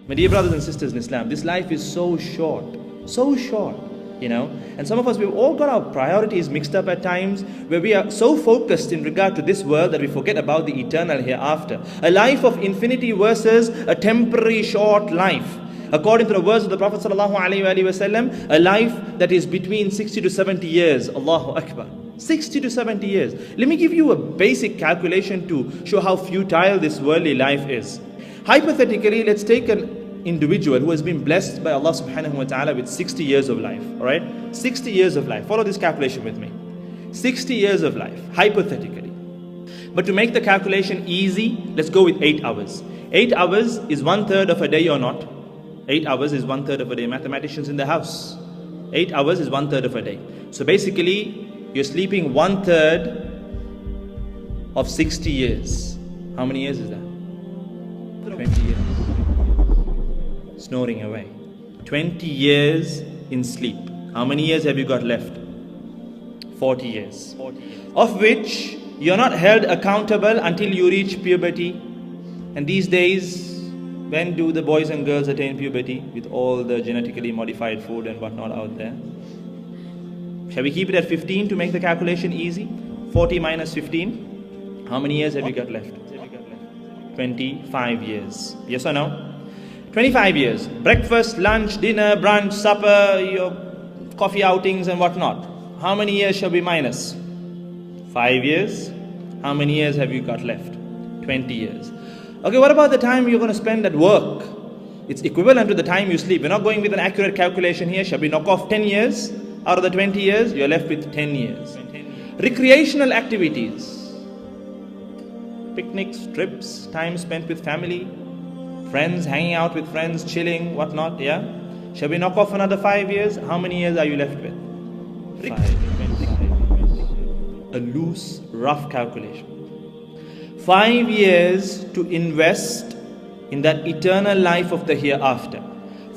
My dear brothers and sisters in Islam, this life is so short, and some of us, we've all got our priorities mixed up at times, where we are so focused in regard to this world that we forget about the eternal hereafter. A life of infinity versus a temporary short life. According to the words of the Prophet ﷺ, a life that is between 60 to 70 years. Allahu Akbar. 60 to 70 years. Let me give you a basic calculation to show how futile this worldly life is. Hypothetically, let's take an individual who has been blessed by Allah subhanahu wa ta'ala with 60 years of life. Alright? 60 years of life. Follow this calculation with me. 60 years of life, hypothetically. But to make the calculation easy, let's go with 8 hours. 8 hours is 1/3 of a day or not? 8 hours is 1/3 of a day. Mathematicians in the house. 8 hours is 1/3 of a day. So basically, you're sleeping 1/3 of 60 years. How many years is that? 20 years. Snoring away. 20 years in sleep. How many years have you got left? 40 years. Of which you're not held accountable until you reach puberty. And these days, when do the boys and girls attain puberty? With all the genetically modified food and whatnot out there. Shall we keep it at 15 to make the calculation easy? 40 minus 15. How many years have you got left? 25 years. Yes or no? 25 years. Breakfast, lunch, dinner, brunch, supper, your coffee outings and whatnot. How many years shall we minus? 5 years. How many years have you got left? 20 years. Okay, what about the time you're going to spend at work? It's equivalent to the time you sleep. We're not going with an accurate calculation here. Shall we knock off 10 years? Out of the 20 years, you're left with 10 years. Recreational activities. Picnics, trips, time spent with family, friends, hanging out with friends, chilling, whatnot, yeah? Shall we knock off another 5 years? How many years are you left with? 5. A loose, rough calculation. 5 years to invest in that eternal life of the hereafter.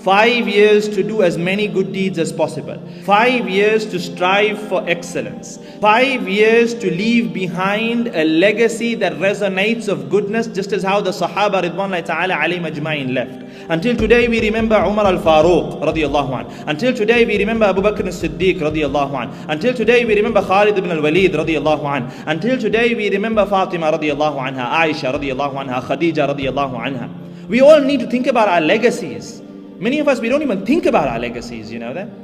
5 years to do as many good deeds as possible. 5 years to strive for excellence. 5 years to leave behind a legacy that resonates of goodness, just as how the Sahaba Ridwanullahi ta'ala alayhim ajma'in left. Until today we remember Umar al-Faruq radiyallahu anh. Until today we remember Abu Bakr as-Siddiq radiyallahu anh. Until today we remember Khalid ibn al-Walid radiyallahu anh. Until today we remember Fatima radiyallahu anha, Aisha radiyallahu anha, Khadija radiyallahu anha. We all need to think about our legacies. Many of us, we don't even think about our legacies, you know that?